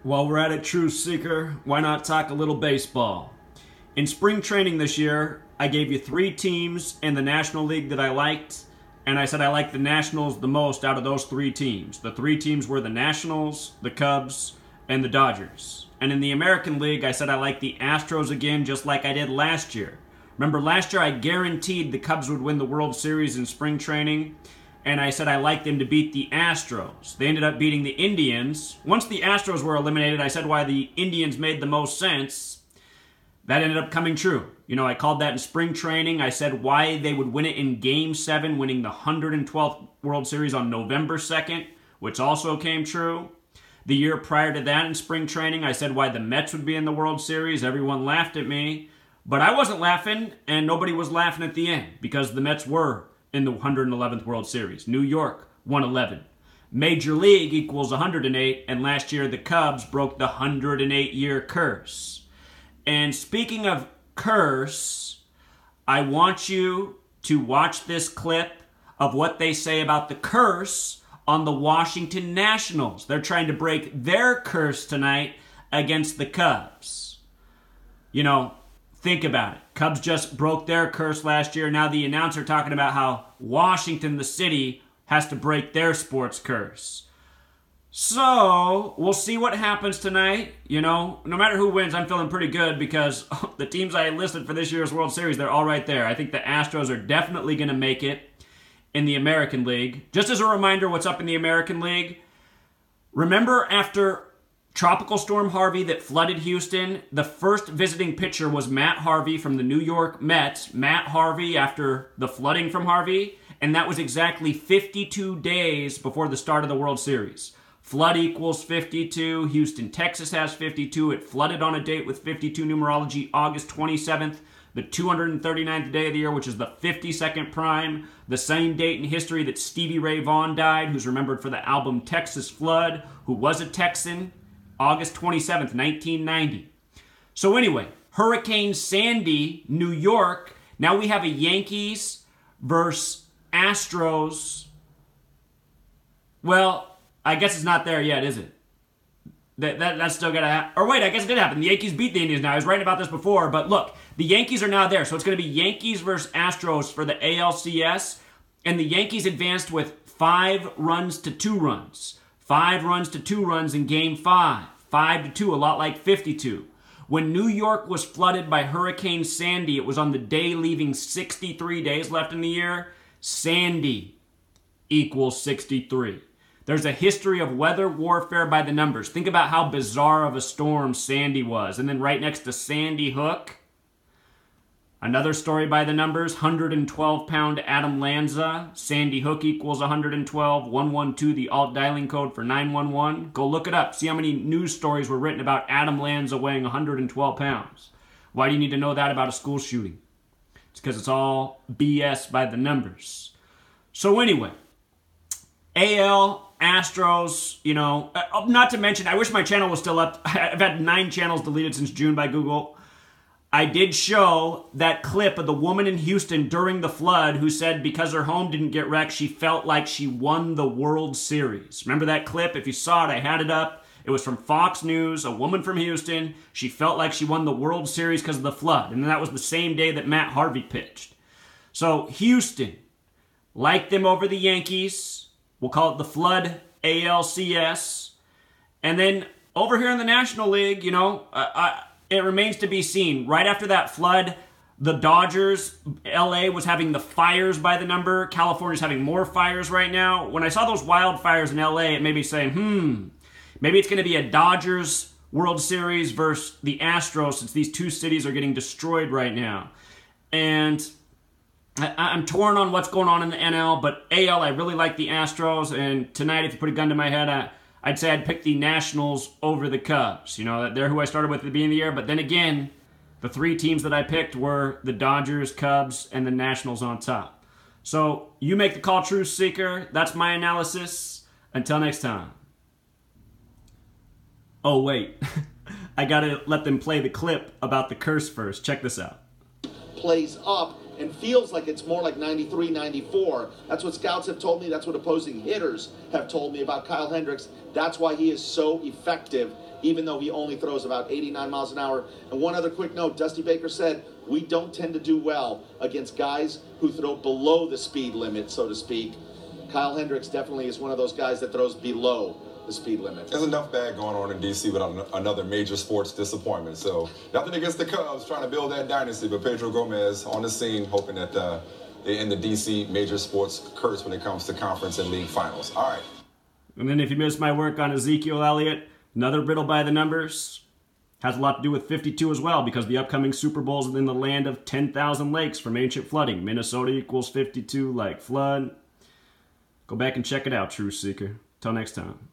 While we're at it, Truth Seeker, why not talk a little baseball? In spring training this year, I gave you 3 teams in the National League that I liked, and I said I liked the Nationals the most out of those 3 teams. The 3 teams were the Nationals, the Cubs, and the Dodgers. And in the American League, I said I liked the Astros again, just like I did last year. Remember, last year I guaranteed the Cubs would win the World Series in spring training, and I said I liked them to beat the Astros. They ended up beating the Indians. Once the Astros were eliminated, I said why the Indians made the most sense. That ended up coming true. You know, I called that in spring training. I said why they would win it in Game 7, winning the 112th World Series on November 2nd, which also came true. The year prior to that in spring training, I said why the Mets would be in the World Series. Everyone laughed at me, but I wasn't laughing, and nobody was laughing at the end, because the Mets were in the 111th World Series. New York, 111. Major League equals 108, and last year the Cubs broke the 108-year curse. And speaking of curse, I want you to watch this clip of what they say about the curse on the Washington Nationals. They're trying to break their curse tonight against the Cubs. You know, think about it. Cubs just broke their curse last year. Now the announcer talking about how Washington, the city, has to break their sports curse. So, we'll see what happens tonight. You know, no matter who wins, I'm feeling pretty good because the teams I listed for this year's World Series, they're all right there. I think the Astros are definitely going to make it in the American League. Just as a reminder, what's up in the American League? Remember after Tropical Storm Harvey that flooded Houston, the first visiting pitcher was Matt Harvey from the New York Mets. Matt Harvey after the flooding from Harvey, and that was exactly 52 days before the start of the World Series. Flood equals 52. Houston, Texas has 52. It flooded on a date with 52 numerology, August 27th, the 239th day of the year, which is the 52nd prime, the same date in history that Stevie Ray Vaughan died, who's remembered for the album Texas Flood, who was a Texan, August 27th, 1990. So anyway, Hurricane Sandy, New York. Now we have a Yankees versus Astros. Well, I guess it's not there yet, is it? That's still got to happen. Or wait, I guess it did happen. The Yankees beat the Indians now. I was writing about this before, but look, the Yankees are now there. So it's going to be Yankees versus Astros for the ALCS. And the Yankees advanced with 5 runs to 2 runs. 5 runs to 2 runs in Game 5. 5-2, a lot like 52. When New York was flooded by Hurricane Sandy, it was on the day leaving 63 days left in the year. Sandy equals 63. There's a history of weather warfare by the numbers. Think about how bizarre of a storm Sandy was. And then right next to Sandy Hook, another story by the numbers, 112-pound Adam Lanza. Sandy Hook equals 112. 112, the alt dialing code for 911. Go look it up. See how many news stories were written about Adam Lanza weighing 112 pounds. Why do you need to know that about a school shooting? It's because it's all BS by the numbers. So anyway, AL, Astros, you know, not to mention, I wish my channel was still up. I've had 9 channels deleted since June by Google. I did show that clip of the woman in Houston during the flood who said because her home didn't get wrecked, she felt like she won the World Series. Remember that clip? If you saw it, I had it up. It was from Fox News, a woman from Houston. She felt like she won the World Series because of the flood. And that was the same day that Matt Harvey pitched. So Houston, like them over the Yankees. We'll call it the Flood ALCS. And then over here in the National League, you know, it remains to be seen. Right after that flood, the Dodgers, LA was having the fires by the number. California's having more fires right now. When I saw those wildfires in LA, it made me say, maybe it's going to be a Dodgers World Series versus the Astros, since these 2 cities are getting destroyed right now. And I'm torn on what's going on in the NL, but AL, I really like the Astros, and tonight, if you put a gun to my head, I'd say I'd pick the Nationals over the Cubs. You know, they're who I started with at the beginning of the year, but then again, the 3 teams that I picked were the Dodgers, Cubs, and the Nationals on top. So, you make the call, Truth Seeker. That's my analysis. Until next time. Oh, wait. I gotta let them play the clip about the curse first. Check this out. Plays up and feels like it's more like 93, 94. That's what scouts have told me. That's what opposing hitters have told me about Kyle Hendricks. That's why he is so effective even though he only throws about 89 miles an hour. And one other quick note, Dusty Baker said, we don't tend to do well against guys who throw below the speed limit, so to speak. Kyle Hendricks definitely is one of those guys that throws below the speed limit. There's enough bad going on in D.C. without another major sports disappointment. So nothing against the Cubs trying to build that dynasty, but Pedro Gomez on the scene hoping that they end the D.C. major sports curse when it comes to conference and league finals. All right. And then if you missed my work on Ezekiel Elliott, another riddle by the numbers, has a lot to do with 52 as well, because the upcoming Super Bowl is in the land of 10,000 lakes from ancient flooding. Minnesota equals 52 like flood. Go back and check it out, Truth Seeker. Till next time.